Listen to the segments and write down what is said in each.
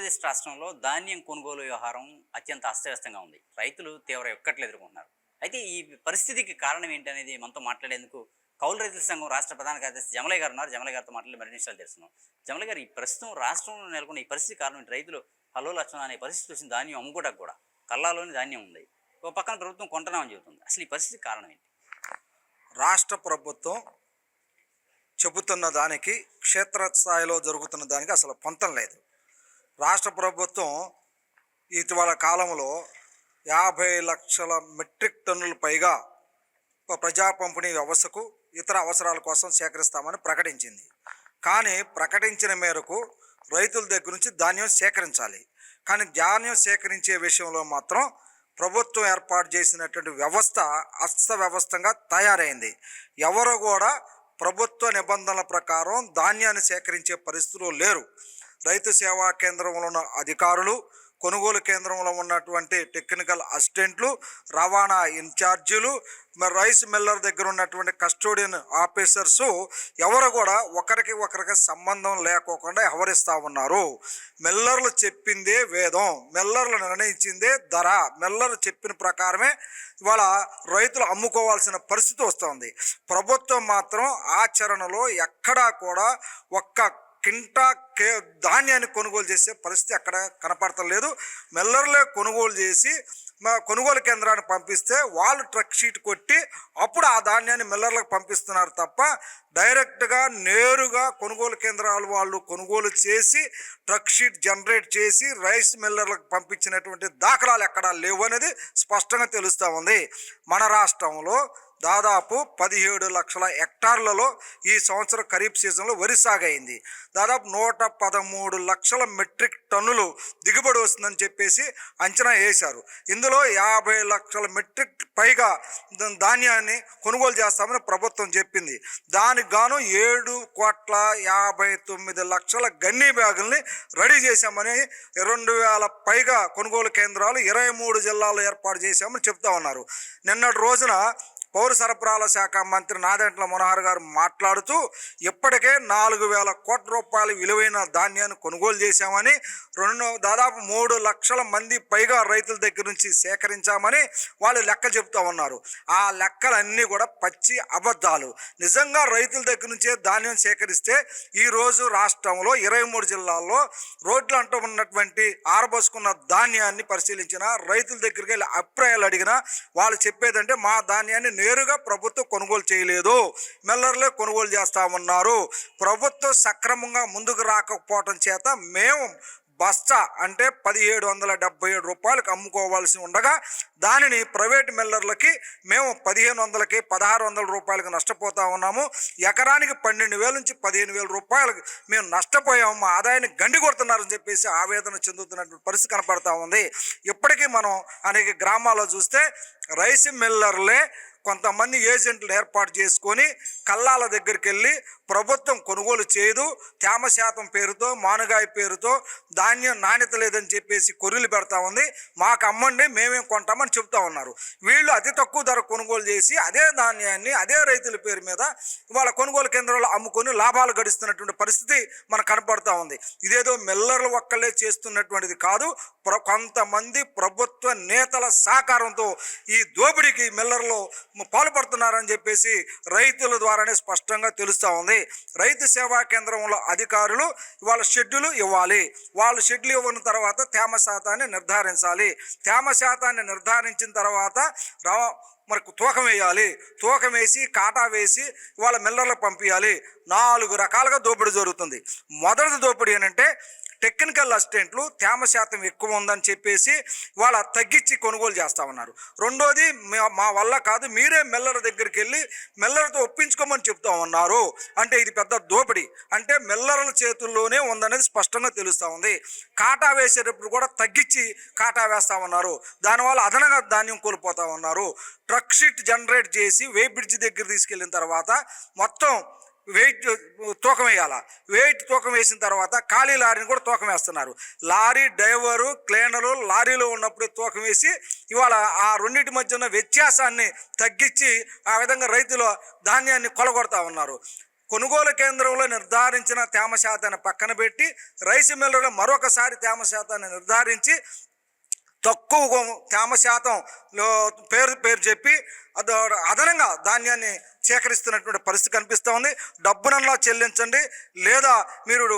ఆంధ్రప్రదేశ్ రాష్ట్రంలో ధాన్యం కొనుగోలు వ్యవహారం అత్యంత అస్తవ్యస్తంగా ఉంది. రైతులు తీవ్ర ఇక్కట్లు ఎదుర్కొంటున్నారు. అయితే ఈ పరిస్థితికి కారణం ఏంటనేది మనతో మాట్లాడేందుకు కౌలు రైతుల సంఘం రాష్ట్ర ప్రధాన కార్యదర్శి జమలయ్య గారు ఉన్నారు. జమలయ్య గారితో మాట్లాడి మరిన్ని విషయాలు తెలుసుకుందాం. జమలయ్య గారు, ఈ ప్రస్తుతం రాష్ట్రంలో నెలకొన్న ఈ పరిస్థితి కారణం ఏంటి? రైతులు హలో లక్షణ అనే పరిస్థితి వచ్చిన ధాన్యం అమ్ముకోవడానికి కూడా కల్లాలోని ధాన్యం ఉంది. ఒక పక్కన ప్రభుత్వం కొంటున్నామని చెబుతుంది. అసలు ఈ పరిస్థితి కారణం ఏంటి? రాష్ట్ర ప్రభుత్వం చెబుతున్న దానికి క్షేత్రస్థాయిలో జరుగుతున్న దానికి అసలు పొంతం లేదు. రాష్ట్ర ప్రభుత్వం ఇటీవల కాలంలో 50 లక్షల మెట్రిక్ టన్నులు పైగా ప్రజా పంపిణీ వ్యవస్థకు ఇతర అవసరాల కోసం సేకరిస్తామని ప్రకటించింది. కానీ ప్రకటించిన మేరకు రైతుల దగ్గర నుంచి ధాన్యం సేకరించాలి. కానీ ధాన్యం సేకరించే విషయంలో మాత్రం ప్రభుత్వం ఏర్పాటు చేసినటువంటి వ్యవస్థ అస్తవ్యవస్థంగా తయారైంది. ఎవరు కూడా ప్రభుత్వ నిబంధనల ప్రకారం ధాన్యాన్ని సేకరించే పరిస్థితులు లేరు. రైతు సేవా కేంద్రంలో ఉన్న అధికారులు, కొనుగోలు కేంద్రంలో ఉన్నటువంటి టెక్నికల్ అసిస్టెంట్లు, రవాణా ఇన్ఛార్జీలు, రైస్ మిల్లర్ దగ్గర ఉన్నటువంటి కస్టోడియన్ ఆఫీసర్సు ఎవరు కూడా ఒకరికి సంబంధం లేకోకుండా వ్యవహరిస్తూ ఉన్నారు. మిల్లర్లు చెప్పిందే వేదం, మిల్లర్లు నిర్ణయించిందే ధర, మిల్లర్లు చెప్పిన ప్రకారమే ఇవాళ రైతులు అమ్ముకోవాల్సిన పరిస్థితి వస్తుంది. ప్రభుత్వం మాత్రం ఆచరణలో ఎక్కడా కూడా ఒక్క ధాన్యాన్ని కొనుగోలు చేసే పరిస్థితి అక్కడ కనపడతలేదు. మిల్లర్లే కొనుగోలు చేసి కొనుగోలు కేంద్రాన్ని పంపిస్తే వాళ్ళు ట్రక్ షీట్ కొట్టి అప్పుడు ఆ ధాన్యాన్ని మిల్లర్లకు పంపిస్తున్నారు తప్ప డైరెక్ట్గా నేరుగా కొనుగోలు కేంద్రాలు వాళ్ళు కొనుగోలు చేసి ట్రక్ షీట్ జనరేట్ చేసి రైస్ మిల్లర్లకు పంపించినటువంటి దాఖలాలు ఎక్కడా లేవు అనేది స్పష్టంగా తెలుస్తూ ఉంది. మన రాష్ట్రంలో దాదాపు 17 లక్షల హెక్టార్లలో ఈ సంవత్సరం ఖరీఫ్ సీజన్లో వరి సాగైంది. దాదాపు 113 లక్షల మెట్రిక్ టన్నులు దిగుబడి వస్తుందని చెప్పేసి అంచనా వేశారు. ఇందులో 50 లక్షల మెట్రిక్ పైగా ధాన్యాన్ని కొనుగోలు చేస్తామని ప్రభుత్వం చెప్పింది. దానికి గాను 7,59 లక్షల గన్నీ బ్యాగుల్ని రెడీ చేశామని 2,000 పైగా కొనుగోలు కేంద్రాలు 23 జిల్లాల్లో ఏర్పాటు చేశామని చెప్తా ఉన్నారు. నిన్నటి రోజున పౌర సరఫరాల శాఖ మంత్రి నాదెండ్ల మనోహర్ గారు మాట్లాడుతూ ఇప్పటికే 4,000 కోట్ల రూపాయల విలువైన ధాన్యాన్ని కొనుగోలు చేశామని, దాదాపు 3 లక్షల మంది పైగా రైతుల దగ్గర నుంచి సేకరించామని వాళ్ళు లెక్క చెప్తా ఉన్నారు. ఆ లెక్కలన్నీ కూడా పచ్చి అబద్ధాలు. నిజంగా రైతుల దగ్గర నుంచే ధాన్యం సేకరిస్తే ఈరోజు రాష్ట్రంలో 23 జిల్లాల్లో రోడ్లు అంటూ ఉన్నటువంటి ఆరబోసుకున్న ధాన్యాన్ని పరిశీలించిన రైతుల దగ్గరికి వెళ్ళి అభిప్రాయాలు అడిగినా వాళ్ళు చెప్పేదంటే మా ధాన్యాన్ని నేరుగా ప్రభుత్వం కొనుగోలు చేయలేదు, మిల్లర్లే కొనుగోలు చేస్తామన్నారు. ప్రభుత్వం సక్రమంగా ముందుకు రాకపోవటం చేత మేము బస్తా అంటే 1,777 రూపాయలకు అమ్ముకోవాల్సి ఉండగా దానిని ప్రైవేట్ మిల్లర్లకి మేము 1,500కి 1,600 రూపాయలకు నష్టపోతా ఉన్నాము. ఎకరానికి 12,000 నుంచి 15,000 రూపాయలకు మేము నష్టపోయాము, మా ఆదాయాన్ని గండి కొడుతున్నారని చెప్పేసి ఆవేదన చెందుతున్నటువంటి పరిస్థితి కనపడతా ఉంది. ఇప్పటికీ మనం అనేక గ్రామాల్లో చూస్తే రైస్ మిల్లర్లే కొంతమంది ఏజెంట్లు ఏర్పాటు చేసుకొని కల్లాల దగ్గరికి వెళ్ళి ప్రభుత్వం కొనుగోలు చేయదు, తేమ శాతం పేరుతో మానుగాయ పేరుతో ధాన్యం నాణ్యత లేదని చెప్పేసి కొర్రీలు పెడతా ఉంది, మాకు అమ్మండి మేమేం కొంటామని చెప్తా ఉన్నారు. వీళ్ళు అతి తక్కువ ధర కొనుగోలు చేసి అదే ధాన్యాన్ని అదే రైతుల పేరు మీద వాళ్ళ కొనుగోలు కేంద్రాల్లో అమ్ముకొని లాభాలు గడిస్తున్నటువంటి పరిస్థితి మనకు కనపడతా ఉంది. ఇదేదో మిల్లర్లు ఒక్కళ్ళే చేస్తున్నటువంటిది కాదు, కొంతమంది ప్రభుత్వ నేతల సహకారంతో ఈ దోపిడీకి మిల్లర్లు పాల్పడుతున్నారని చెప్పేసి రైతుల ద్వారానే స్పష్టంగా తెలుస్తూ ఉంది. రైతు సేవా కేంద్రంలో అధికారులు వాళ్ళ షెడ్యూలు ఇవ్వాలి, వాళ్ళు షెడ్యూల్ ఇవ్వని తర్వాత తేమ శాతాన్ని నిర్ధారించాలి, తేమ శాతాన్ని నిర్ధారించిన తర్వాత మరి తూకం వేయాలి, తూకం వేసి కాటా వేసి వాళ్ళ మిల్లర్లకు పంపించాలి. 4 రకాలుగా దోపిడీ జరుగుతుంది. మొదటి దోపిడీ ఏంటంటే టెక్నికల్ అసిస్టెంట్లు తేమ శాతం ఎక్కువ ఉందని చెప్పేసి వాళ్ళ తగ్గించి కొనుగోలు చేస్తూ ఉన్నారు. రెండోది మా వల్ల కాదు, మీరే మిల్లర్ దగ్గరికి వెళ్ళి మిల్లర్తో ఒప్పించుకోమని చెప్తా ఉన్నారు. అంటే ఇది పెద్ద దోపిడీ, అంటే మిల్లర్ల చేతుల్లోనే ఉందనేది స్పష్టంగా తెలుస్తూ ఉంది. కాటా వేసేటప్పుడు కూడా తగ్గించి కాటా వేస్తూ ఉన్నారు, దానివల్ల అదనంగా ధాన్యం కోల్పోతూ ఉన్నారు. ట్రక్ షీట్ జనరేట్ చేసి వెయిట్ బ్రిడ్జ్ దగ్గర తీసుకెళ్ళిన తర్వాత మొత్తం వెయిట్ తూకం వేయాలా, వెయిట్ తూకం వేసిన తర్వాత ఖాళీ లారీని కూడా తూకం వేస్తున్నారు. లారీ డ్రైవరు క్లీనరు లారీలో ఉన్నప్పుడు తూకం వేసి ఇవాళ ఆ రెండింటి మధ్య ఉన్న వ్యత్యాసాన్ని తగ్గించి ఆ విధంగా రైతుల ధాన్యాన్ని కొలగొడతా ఉన్నారు. కొనుగోలు కేంద్రంలో నిర్ధారించిన తేమ శాతాన్ని పక్కన పెట్టి రైస్ మిల్లర్లో మరొకసారి తేమ శాతాన్ని నిర్ధారించి తక్కువ తేమ శాతంలో పేరు చెప్పి అదనంగా ధాన్యాన్ని సేకరిస్తున్నటువంటి పరిస్థితి కనిపిస్తూ ఉంది. డబ్బునన్నా చెల్లించండి, లేదా మీరు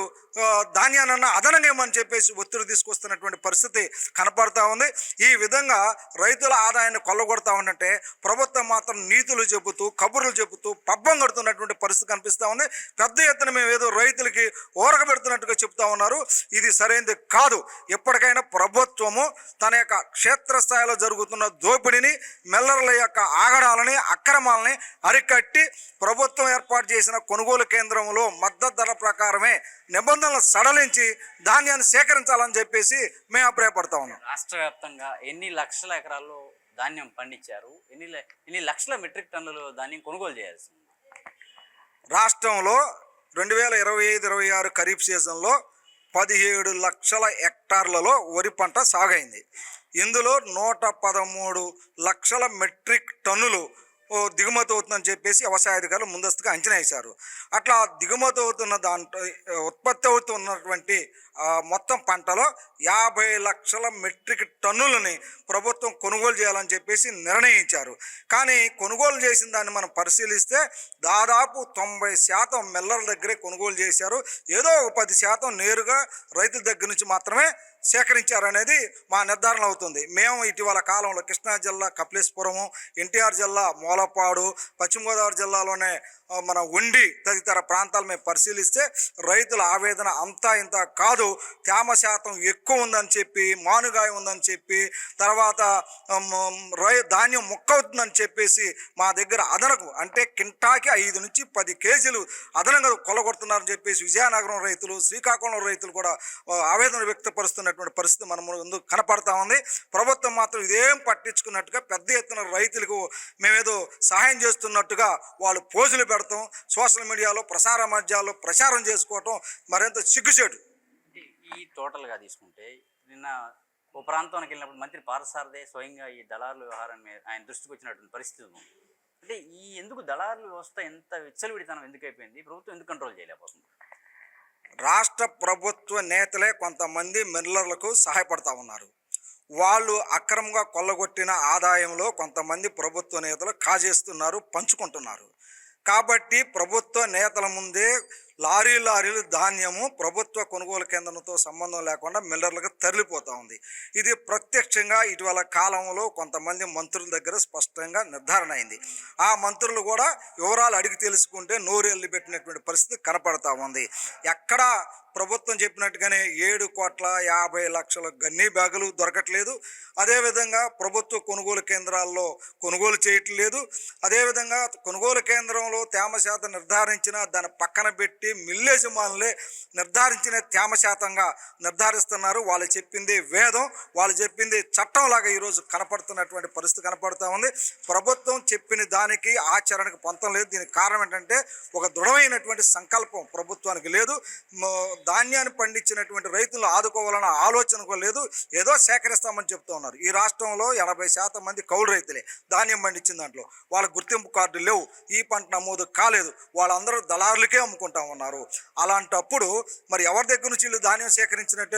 ధాన్యానన్నా అదనంగా ఇవ్వమని చెప్పేసి ఒత్తిడి తీసుకొస్తున్నటువంటి పరిస్థితి కనపడతా ఉంది. ఈ విధంగా రైతుల ఆదాయాన్ని కొల్లగొడతా ఉందంటే ప్రభుత్వం మాత్రం నీతులు చెబుతూ కబుర్లు చెబుతూ పబ్బం కడుతున్నటువంటి పరిస్థితి కనిపిస్తూ ఉంది. పెద్ద ఎత్తున మేము ఏదో రైతులకి ఊరకబెడుతున్నట్టుగా చెప్తా ఉన్నారు. ఇది సరైనది కాదు. ఎప్పటికైనా ప్రభుత్వము తన యొక్క క్షేత్రస్థాయిలో జరుగుతున్న దోపిడీని, మిల్లర్ల యొక్క ఆగడాలని, అక్రమాలని అరికట్టి ప్రభుత్వం ఏర్పాటు చేసిన కొనుగోలు కేంద్రంలో మద్దతు ధర ప్రకారమే నిబంధనలు సడలించి ధాన్యాన్ని సేకరించాలని చెప్పేసి మేము అభిప్రాయపడతా ఉన్నాం. రాష్ట్ర వ్యాప్తంగా ఎన్ని లక్షల ఎకరాల్లో ధాన్యం పండించారు? ఎన్ని లక్షల మెట్రిక్ టన్నులు ధాన్యం కొనుగోలు చేయాల్సింది? రాష్ట్రంలో 2025-26 ఖరీఫ్ సీజన్లో 17 లక్షల హెక్టార్లలో వరి పంట సాగైంది. ఇందులో 113 లక్షల మెట్రిక్ టన్నులు దిగుమతి అవుతుందని చెప్పేసి వ్యవసాయ అధికారులు ముందస్తుగా అంచనా వేశారు. అట్లా దిగుమతి అవుతున్న దాంట్లో ఉత్పత్తి అవుతున్నటువంటి మొత్తం పంటలో 50 లక్షల మెట్రిక్ టన్నులని ప్రభుత్వం కొనుగోలు చేయాలని చెప్పేసి నిర్ణయించారు. కానీ కొనుగోలు చేసిన దాన్ని మనం పరిశీలిస్తే దాదాపు 90% మిల్లర్ల దగ్గరే కొనుగోలు చేశారు. ఏదో 10% నేరుగా రైతుల దగ్గర నుంచి మాత్రమే సేకరించారనేది మా నిర్ధారణ అవుతుంది. మేము ఇటీవల కాలంలో కృష్ణా జిల్లా కపిలేశ్వరము, ఎన్టీఆర్ జిల్లా మూలపాడు, పశ్చిమ గోదావరి జిల్లాలోనే మన ఉండి తదితర ప్రాంతాలు మేము పరిశీలిస్తే రైతుల ఆవేదన అంతా ఇంత కాదు. తేమ శాతం ఎక్కువ ఉందని చెప్పి, మానుగాయ ఉందని చెప్పి, తర్వాత ధాన్యం మొక్కవుతుందని చెప్పేసి మా దగ్గర అదనకు అంటే కింటాకి 5 నుంచి 10 కేజీలు అదనంగా కొల్లగొడుతున్నారని చెప్పేసి విజయనగరం రైతులు, శ్రీకాకుళం రైతులు కూడా ఆవేదన వ్యక్తపరుస్తున్నటువంటి పరిస్థితి మన ముందు కనపడతా ఉంది. ప్రభుత్వం మాత్రం ఇదేం పట్టించుకున్నట్టుగా పెద్ద ఎత్తున రైతులకు మేమేదో సహాయం చేస్తున్నట్టుగా వాళ్ళు పోజులు పెడతాం, సోషల్ మీడియాలో ప్రసార మాధ్యాల్లో ప్రచారం చేసుకోవటం మరింత సిగ్గుచేటు. ఈ టోటల్గా తీసుకుంటే నిన్న ఓ ప్రాంతానికి వెళ్ళినప్పుడు మంత్రి పార్థసారథి స్వయంగా ఈ దళారుల వ్యవహారాన్ని ఆయన దృష్టికి వచ్చినటువంటి పరిస్థితి ఉంది. అంటే ఎందుకు దళారుల వ్యవస్థ ఎంత విచ్చలవిడితనం ఎందుకు అయిపోయింది? ప్రభుత్వం ఎందుకు కంట్రోల్ చేయలేకపోతుంది? రాష్ట్ర ప్రభుత్వ నేతలే కొంతమంది మిల్లర్లకు సహాయపడతా ఉన్నారు. వాళ్ళు అక్రమంగా కొల్లగొట్టిన ఆదాయంలో కొంతమంది ప్రభుత్వ నేతలు కాజేస్తున్నారు, పంచుకుంటున్నారు. కాబట్టి ప్రభుత్వ నేతల ముందే లారీలు ధాన్యము ప్రభుత్వ కొనుగోలు కేంద్రంతో సంబంధం లేకుండా మిల్లర్లకు తరలిపోతూ ఉంది. ఇది ప్రత్యక్షంగా ఇటీవల కాలంలో కొంతమంది మంత్రుల దగ్గర స్పష్టంగా నిర్ధారణ అయింది. ఆ మంత్రులు కూడా వివరాలు అడిగి తెలుసుకుంటే నోరెల్లి పెట్టినటువంటి పరిస్థితి కనపడతా ఉంది. ఎక్కడా ప్రభుత్వం చెప్పినట్టుగానే 7,50,00,000 గన్నీ బ్యాగులు దొరకట్లేదు. అదేవిధంగా ప్రభుత్వ కొనుగోలు కేంద్రాల్లో కొనుగోలు చేయట్లేదు. అదేవిధంగా కొనుగోలు కేంద్రంలో తేమ శాతం నిర్ధారించిన దాన్ని పక్కన పెట్టి మిల్లు యజమానులే నిర్ధారించిన తేమ శాతంగా నిర్ధారిస్తున్నారు. వాళ్ళు చెప్పింది వేదం, వాళ్ళు చెప్పింది చట్టంలాగా ఈరోజు కనపడుతున్నటువంటి పరిస్థితి కనపడుతూ ఉంది. ప్రభుత్వం చెప్పిన దానికి ఆచరణకు పొంతం లేదు. దీనికి కారణం ఏంటంటే ఒక దృఢమైనటువంటి సంకల్పం ప్రభుత్వానికి లేదు. ధాన్యాన్ని పండించినటువంటి రైతులను ఆదుకోవాలన్న ఆలోచన కూడా లేదు. ఏదో సేకరిస్తామని చెప్తూ ఉన్నారు. ఈ రాష్ట్రంలో 80% మంది కౌలు రైతులే ధాన్యం పండించిన దాంట్లో. వాళ్ళ గుర్తింపు కార్డులు లేవు, ఈ పంట నమోదు కాలేదు. వాళ్ళందరూ దళారులకే అమ్ముకుంటా ఉన్నారు. అలాంటప్పుడు మరి ఎవరి దగ్గర నుంచి వీళ్ళు ధాన్యం సేకరించినట్టు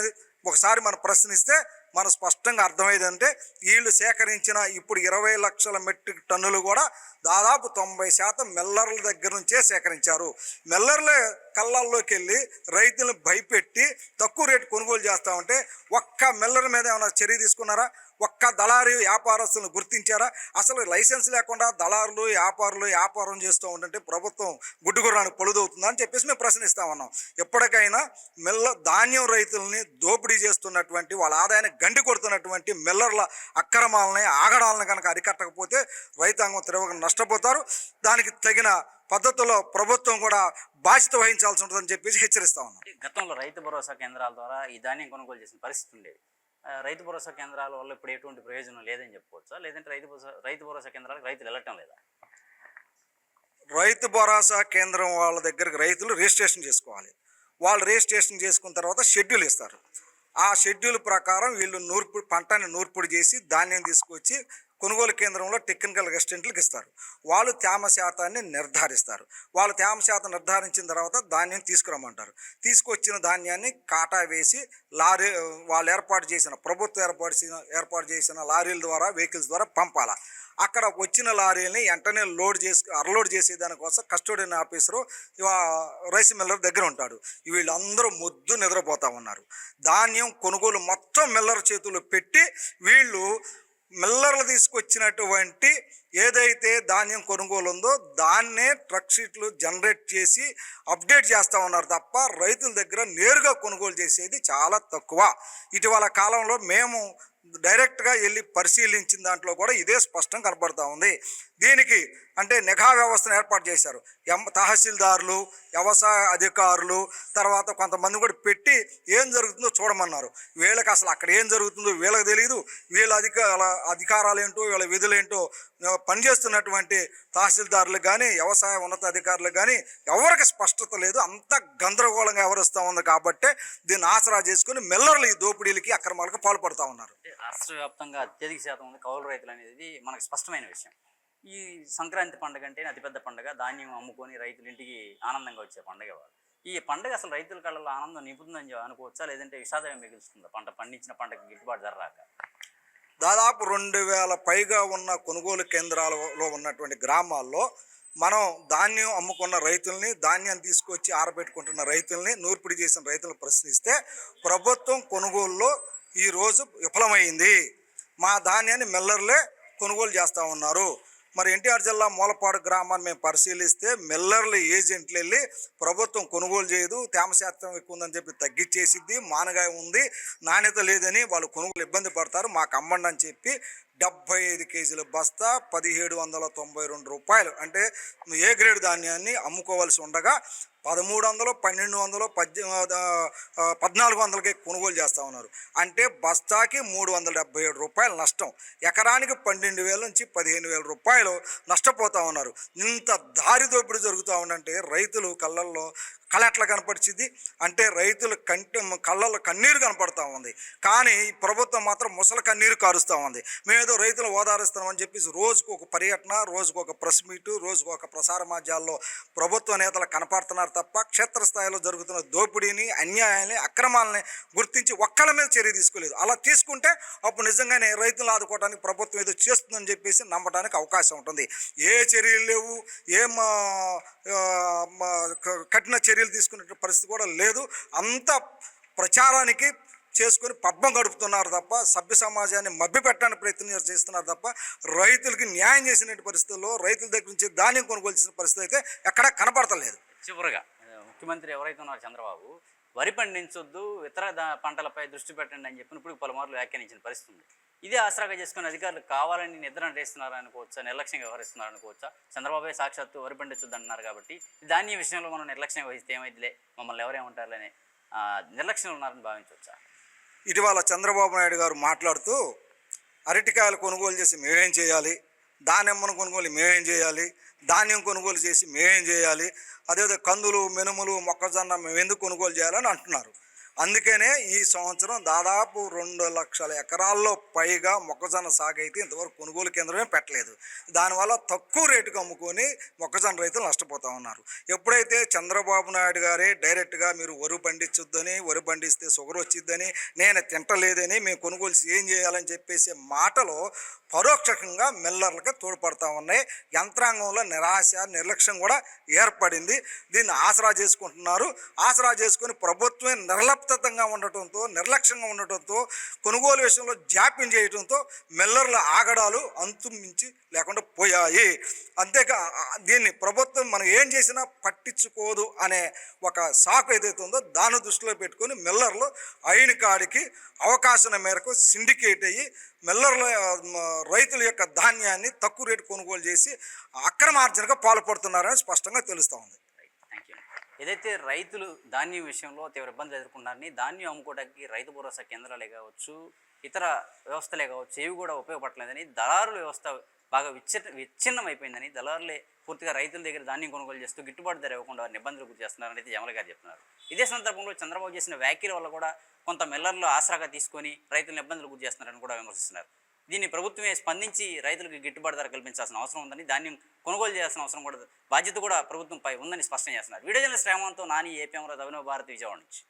ఒకసారి మనం ప్రశ్నిస్తే మనం స్పష్టంగా అర్థమయ్యేదంటే వీళ్ళు సేకరించిన ఇప్పుడు 20 లక్షల మెట్రిక్ టన్నులు కూడా దాదాపు 90% మిల్లర్ల దగ్గర నుంచే సేకరించారు. మిల్లర్లే కళ్ళల్లోకి వెళ్ళి రైతులను భయపెట్టి తక్కువ రేటు కొనుగోలు చేస్తామంటే ఒక్క మిల్లర్ మీద ఏమైనా చర్య తీసుకున్నారా? ఒక్క దళారీ వ్యాపారస్తులను గుర్తించారా? అసలు లైసెన్స్ లేకుండా దళారులు వ్యాపారం చేస్తూ ఉంటుంటే ప్రభుత్వం గుడ్డుగుర్రానికి పొలుదవుతుందా అని చెప్పేసి మేము ప్రశ్నిస్తా ఉన్నాం. ఎప్పటికైనా ధాన్యం రైతులని దోపిడీ చేస్తున్నటువంటి వాళ్ళ ఆదాయాన్ని గండి కొడుతున్నటువంటి మిల్లర్ల అక్రమాలని ఆగడాలను కనుక అరికట్టకపోతే రైతాంగం తీవ్రంగా నష్టపోతారు. దానికి తగిన పద్ధతిలో ప్రభుత్వం కూడా బాధ్యత వహించాల్సి ఉంటుందని చెప్పేసి హెచ్చరిస్తా ఉన్నాం. గతంలో రైతు భరోసా కేంద్రాల ద్వారా ఈ ధాన్యం కొనుగోలు చేసిన పరిస్థితి ఉండేది. రైతు భరోసా కేంద్రాల వల్ల ఇప్పుడు ఎటువంటి ప్రయోజనం లేదని చెప్పుకోవచ్చా? లేదంటే రైతు భరోసా కేంద్రాలకు రైతులు వెళ్ళటం లేదా? రైతు భరోసా కేంద్రం వాళ్ళ దగ్గరకు రైతులు రిజిస్ట్రేషన్ చేసుకోవాలి. వాళ్ళు రిజిస్ట్రేషన్ చేసుకున్న తర్వాత షెడ్యూల్ ఇస్తారు. ఆ షెడ్యూల్ ప్రకారం వీళ్ళు పంటని నూర్పిడి చేసి ధాన్యం తీసుకొచ్చి కొనుగోలు కేంద్రంలో టెక్నికల్ అసిస్టెంట్లకు ఇస్తారు. వాళ్ళు తేమ శాతాన్ని నిర్ధారిస్తారు. వాళ్ళు తేమ శాతం నిర్ధారించిన తర్వాత ధాన్యం తీసుకురమ్మంటారు. తీసుకొచ్చిన ధాన్యాన్ని కాటా వేసి లారీ వాళ్ళు ప్రభుత్వం ఏర్పాటు చేసిన లారీల ద్వారా వెహికల్స్ ద్వారా పంపాలా. అక్కడ వచ్చిన లారీని వెంటనే అన్లోడ్ చేసే దానికోసం కస్టోడియన్ ఆఫీసరు రైస్ మిల్లర్ దగ్గర ఉంటాడు. వీళ్ళందరూ మొద్దు నిద్రపోతా ఉన్నారు. ధాన్యం కొనుగోలు మొత్తం మిల్లర్ చేతుల్లో పెట్టి వీళ్ళు మిల్లర్లు తీసుకొచ్చినటువంటి ఏదైతే ధాన్యం కొనుగోలు ఉందో దాన్నే ట్రక్ షీట్లు జనరేట్ చేసి అప్డేట్ చేస్తూ ఉన్నారు తప్ప రైతుల దగ్గర నేరుగా కొనుగోలు చేసేది చాలా తక్కువ. ఇటీవల కాలంలో మేము డైరెక్ట్గా వెళ్ళి పరిశీలించిన దాంట్లో కూడా ఇదే స్పష్టం కనపడుతూ ఉంది. దీనికి అంటే నిఘా వ్యవస్థను ఏర్పాటు చేశారు. తహసీల్దారులు, వ్యవసాయ అధికారులు, తర్వాత కొంతమంది కూడా పెట్టి ఏం జరుగుతుందో చూడమన్నారు. వీళ్ళకి అసలు అక్కడ ఏం జరుగుతుందో వీళ్ళకి తెలియదు. వీళ్ళ అధికారాలు ఏంటో వీళ్ళ విధులేంటో పనిచేస్తున్నటువంటి తహసీల్దారులకు కానీ వ్యవసాయ ఉన్నతాధికారులకు కానీ ఎవరికి స్పష్టత లేదు. అంత గందరగోళంగా వ్యవహరిస్తూ ఉంది. కాబట్టి దీన్ని ఆసరా చేసుకుని మిల్లర్లు ఈ దోపిడీలకి అక్రమాలకు పాల్పడుతూ ఉన్నారు. రాష్ట్ర వ్యాప్తంగా అత్యధిక శాతం ఉంది కౌలు రైతులు అనేది మనకు స్పష్టమైన విషయం. ఈ సంక్రాంతి పండుగ అంటే అతిపెద్ద పండుగ. ధాన్యం అమ్ముకొని రైతులు ఇంటికి ఆనందంగా వచ్చే పండుగ వాళ్ళు. ఈ పండుగ అసలు రైతుల కళ్ళలో ఆనందం నింపుతుందని అనుకోవచ్చా, లేదంటే విషాదం మిగులుస్తుందా పండించిన పంటకు గిట్టుబాటు ధర రాక? దాదాపు 2000 పైగా ఉన్న కొనుగోలు కేంద్రాలలో ఉన్నటువంటి గ్రామాల్లో మనం ధాన్యం అమ్ముకున్న రైతుల్ని, ధాన్యాన్ని తీసుకొచ్చి ఆరబెట్టుకుంటున్న రైతుల్ని, నూర్పిడి చేసిన రైతులను ప్రశ్నిస్తే ప్రభుత్వం కొనుగోలులో ఈరోజు విఫలమైంది. మా ధాన్యాన్ని మిల్లర్లే కొనుగోలు చేస్తూ ఉన్నారు. మరి ఎన్టీఆర్ జిల్లా మూలపాడు గ్రామాన్ని మేము పరిశీలిస్తే మిల్లర్లు ఏజెంట్లు వెళ్ళి ప్రభుత్వం కొనుగోలు చేయదు, తేమ శాతం ఎక్కువ ఉందని చెప్పి తగ్గించేసిద్ది, మానగాయ ఉంది, నాణ్యత లేదని వాళ్ళు కొనుగోలు ఇబ్బంది పడతారు, మాకు అమ్మండి అని చెప్పి 75 కేజీల బస్తా 1792 రూపాయలు అంటే ఏ గ్రేడ్ ధాన్యాన్ని అమ్ముకోవాల్సి ఉండగా 1300, 1200, 1400కి కొనుగోలు చేస్తూ ఉన్నారు. అంటే బస్తాకి 377 రూపాయలు నష్టం. ఎకరానికి 12,000 నుంచి 15,000 రూపాయలు నష్టపోతూ ఉన్నారు. ఇంత దారి దోపిడీ జరుగుతూ ఉందంటే రైతులు కళ్ళల్లో కళ ఎట్లా కనపరిచింది అంటే రైతుల కళ్ళల్లో కన్నీరు కనపడతా ఉంది. కానీ ప్రభుత్వం మాత్రం ముసలి కన్నీరు కారుస్తూ ఉంది. మేమేదో రైతులు ఓదారుస్తామని చెప్పేసి రోజుకు ఒక పర్యటన, రోజుకు ఒక ప్రెస్ మీటు, రోజుకు ఒక ప్రసార మాధ్యాల్లో ప్రభుత్వ నేతలు కనపడుతున్నారు తప్ప క్షేత్రస్థాయిలో జరుగుతున్న దోపిడీని, అన్యాయాన్ని, అక్రమాలని గుర్తించి ఒక్కళ్ళ మీద చర్య తీసుకోలేదు. అలా తీసుకుంటే అప్పుడు నిజంగానే రైతులు ఆదుకోవడానికి ప్రభుత్వం ఏదో చేస్తుందని చెప్పేసి నమ్మడానికి అవకాశం ఉంటుంది. ఏ చర్యలు లేవు, ఏం కఠిన చర్యలు తీసుకునే పరిస్థితి కూడా లేదు. అంత ప్రచారానికి చేసుకొని పబ్బం గడుపుతున్నారు తప్ప సభ్య సమాజాన్ని మభ్యపెట్టడానికి ప్రయత్నం చేస్తున్నారు తప్ప రైతులకి న్యాయం చేసిన పరిస్థితుల్లో రైతుల దగ్గర నుంచి ధాన్యం కొనుగోలు చేసిన పరిస్థితి అయితే ఎక్కడా కనపడతలేదు. చివరిగా ముఖ్యమంత్రి ఎవరైతే ఉన్నారో చంద్రబాబు, వరి పండించొద్దు, ఇతర పంటలపై దృష్టి పెట్టండి అని చెప్పిన ఇప్పుడు పలుమార్లు వ్యాఖ్యానించిన పరిస్థితి ఉంది. ఇదే ఆసరాగా చేసుకుని అధికారులు కావాలని నిద్ర చేస్తున్నారు అనుకోవచ్చా, నిర్లక్ష్యంగా వ్యవహరిస్తున్నారు అనుకోవచ్చా? చంద్రబాబే సాక్షాత్తు వరి పండించొద్దు అంటున్నారు కాబట్టి ధాన్య విషయంలో మనం నిర్లక్ష్యం వహిస్తే ఏమైందిలే, మమ్మల్ని ఎవరేమంటారులేని నిర్లక్ష్యం ఉన్నారని భావించవచ్చా? ఇటీవల చంద్రబాబు నాయుడు గారు మాట్లాడుతూ అరటికాయలు కొనుగోలు చేసి మేమేం చేయాలి, దానిమ్మను కొనుగోలు మేమేం చేయాలి, ధాన్యం కొనుగోలు చేసి మేమేం చేయాలి, అదేవిధంగా కందులు, మినుములు, మొక్కజొన్న మేము ఎందుకు కొనుగోలు చేయాలని అంటున్నారు. అందుకనే ఈ సంవత్సరం దాదాపు 2 లక్షల ఎకరాల్లో పైగా మొక్కజొన్న సాగు అయితే ఇంతవరకు కొనుగోలు కేంద్రమే పెట్టలేదు. దానివల్ల తక్కువ రేటుకు అమ్ముకొని మొక్కజొన్న రైతులు నష్టపోతూ ఉన్నారు. ఎప్పుడైతే చంద్రబాబు నాయుడు గారే డైరెక్ట్గా మీరు వరి పండించొద్దని, వరి పండిస్తే షుగర్ వచ్చిద్దని, నేను తింటలేదని, మేము కొనుగోలు ఏం చేయాలని చెప్పేసి మాటలు పరోక్షంగా మిల్లర్లకి తోడ్పడతా ఉన్నాయి. యంత్రాంగంలో నిరాశ, నిర్లక్ష్యం కూడా ఏర్పడింది. దీన్ని ఆసరా చేసుకుంటున్నారు. ఆసరా చేసుకుని ప్రభుత్వం నిర్లిప్తంగా ఉండటంతో, నిర్లక్ష్యంగా ఉండటంతో, కొనుగోలు విషయంలో జాప్యం చేయడంతో మిల్లర్ల ఆగడాలు అంతుమించి లేకుండా పోయాయి. అంతేకా దీన్ని ప్రభుత్వం మనం ఏం చేసినా పట్టించుకోదు అనే ఒక సాకు ఏదైతే ఉందో దాన్ని దృష్టిలో పెట్టుకొని మిల్లర్లు అయిన కాడికి అవకాశం మేరకు సిండికేట్ అయ్యి మిల్లర్ల రైతుల యొక్క ధాన్యాన్ని తక్కువ రేటు కొనుగోలు చేసి అక్రమార్జనగా పాల్పడుతున్నారని స్పష్టంగా తెలుస్తూ ఉంది. Thank you. ఏదైతే రైతులు ధాన్యం విషయంలో తీవ్ర ఇబ్బందులు ఎదుర్కొన్నారని, ధాన్యం అమ్ముకోవడానికి రైతు భరోసా కేంద్రాలే కావచ్చు, ఇతర వ్యవస్థలే కావచ్చు, ఏవి కూడా ఉపయోగపడలేదని, దళారుల వ్యవస్థ బాగా విచ్ఛిన్నం అయిపోయిందని, దళారులే పూర్తిగా రైతుల దగ్గర ధాన్యం కొనుగోలు చేస్తూ గిట్టుబాటు ధర ఇవ్వకుండా వారిని ఇబ్బందులు గురి చేస్తున్నారని అయితే జమల గారు చెప్తున్నారు. ఇదే సందర్భంలో చంద్రబాబు చేసిన వ్యాఖ్యల వల్ల కూడా కొంత మిల్లర్లు ఆసరాగా తీసుకొని రైతులను ఇబ్బందులు గురి చేస్తున్నారని కూడా విమర్శిస్తున్నారు. దీన్ని ప్రభుత్వమే స్పందించి రైతులకు గిట్టుబాటు ధర కల్పించాల్సిన అవసరం ఉందని, ధాన్యం కొనుగోలు చేయాల్సిన అవసరం కూడా, బాధ్యత కూడా ప్రభుత్వంపై ఉందని స్పష్టం చేస్తున్నారు. వీడియో జర్నలిస్ట్ రేవంత్తో నాని, ఏపీ అమరావతి, అభినవ్ భారతి, విజయవాడ నుంచి.